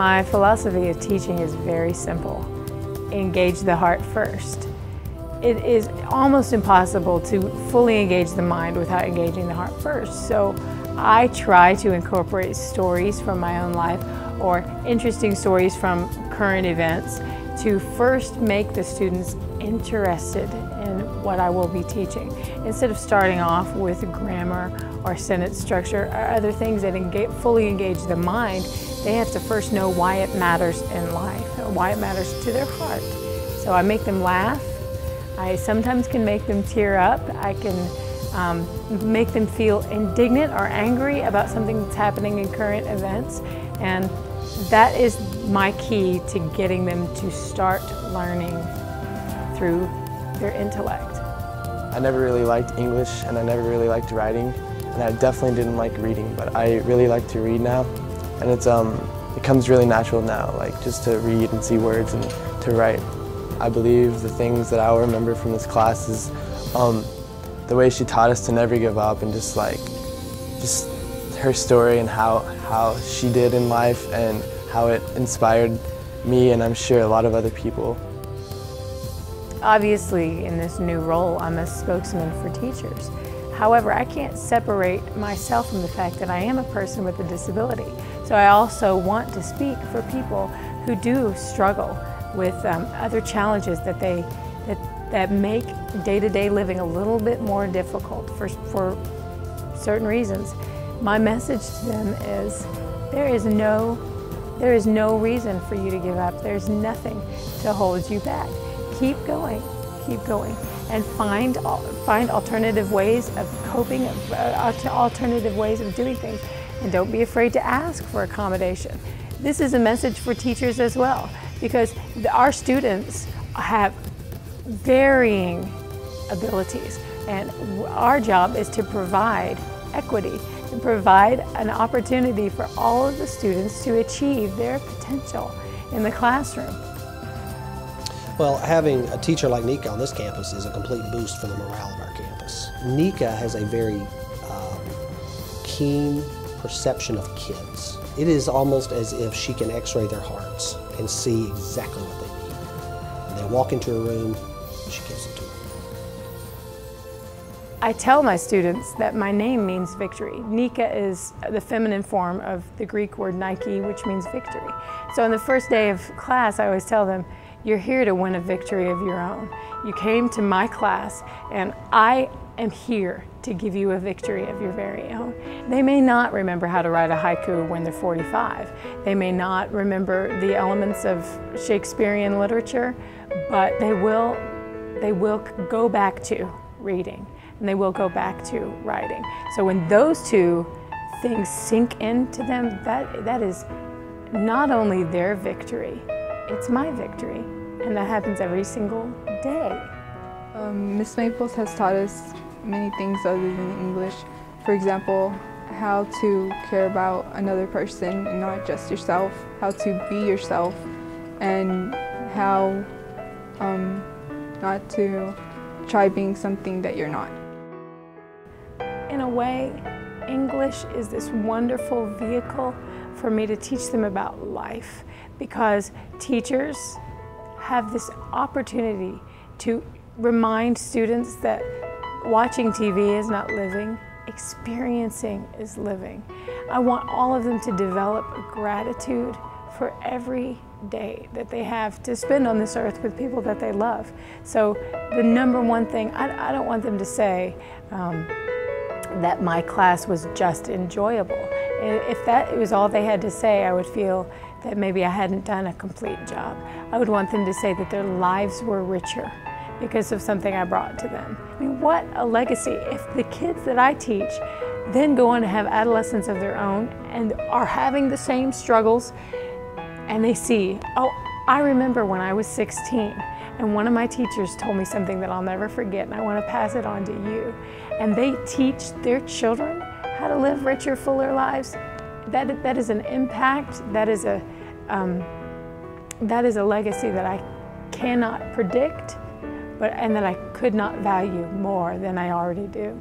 My philosophy of teaching is very simple. Engage the heart first. It is almost impossible to fully engage the mind without engaging the heart first. So I try to incorporate stories from my own life or interesting stories from current events to first make the students interested in what I will be teaching. Instead of starting off with grammar or sentence structure or other things that fully engage the mind, they have to first know why it matters in life, or why it matters to their heart. So I make them laugh. I sometimes can make them tear up. I can make them feel indignant or angry about something that's happening in current events. And that is my key to getting them to start learning through their intellect. I never really liked English and I never really liked writing, and I definitely didn't like reading, but I really like to read now. And it comes really natural now, like just to read and see words and to write. I believe the things that I'll remember from this class is the way she taught us to never give up, and just her story and how she did in life and how it inspired me, and I'm sure a lot of other people. Obviously, in this new role, I'm a spokesman for teachers. However, I can't separate myself from the fact that I am a person with a disability. So I also want to speak for people who do struggle with other challenges that make day-to-day living a little bit more difficult for certain reasons. My message to them is there is no reason for you to give up. There's nothing to hold you back. Keep going, and find alternative ways of coping, alternative ways of doing things, and don't be afraid to ask for accommodation. This is a message for teachers as well, because our students have varying abilities, and our job is to provide equity, to provide an opportunity for all of the students to achieve their potential in the classroom. Well, having a teacher like Nika on this campus is a complete boost for the morale of our campus. Nika has a very keen perception of kids. It is almost as if she can x-ray their hearts and see exactly what they need. And they walk into a room, she gives it to them. I tell my students that my name means victory. Nika is the feminine form of the Greek word Nike, which means victory. So on the first day of class, I always tell them, you're here to win a victory of your own. You came to my class, and I am here to give you a victory of your very own. They may not remember how to write a haiku when they're 45. They may not remember the elements of Shakespearean literature, but they will go back to reading, and they will go back to writing. So when those two things sink into them, that is not only their victory, it's my victory, and that happens every single day. Ms. Maples has taught us many things other than English. For example, how to care about another person and not just yourself, how to be yourself, and how not to try being something that you're not. In a way, English is this wonderful vehicle for me to teach them about life, because teachers have this opportunity to remind students that watching TV is not living, experiencing is living. I want all of them to develop gratitude for every day that they have to spend on this earth with people that they love. So the number one thing, I don't want them to say that my class was just enjoyable. If that was all they had to say, I would feel that maybe I hadn't done a complete job. I would want them to say that their lives were richer because of something I brought to them. I mean, what a legacy. If the kids that I teach then go on to have adolescents of their own and are having the same struggles, and they see, oh, I remember when I was 16 and one of my teachers told me something that I'll never forget, and I want to pass it on to you. And they teach their children how to live richer, fuller lives. That is an impact, that is a legacy that I cannot predict, and that I could not value more than I already do.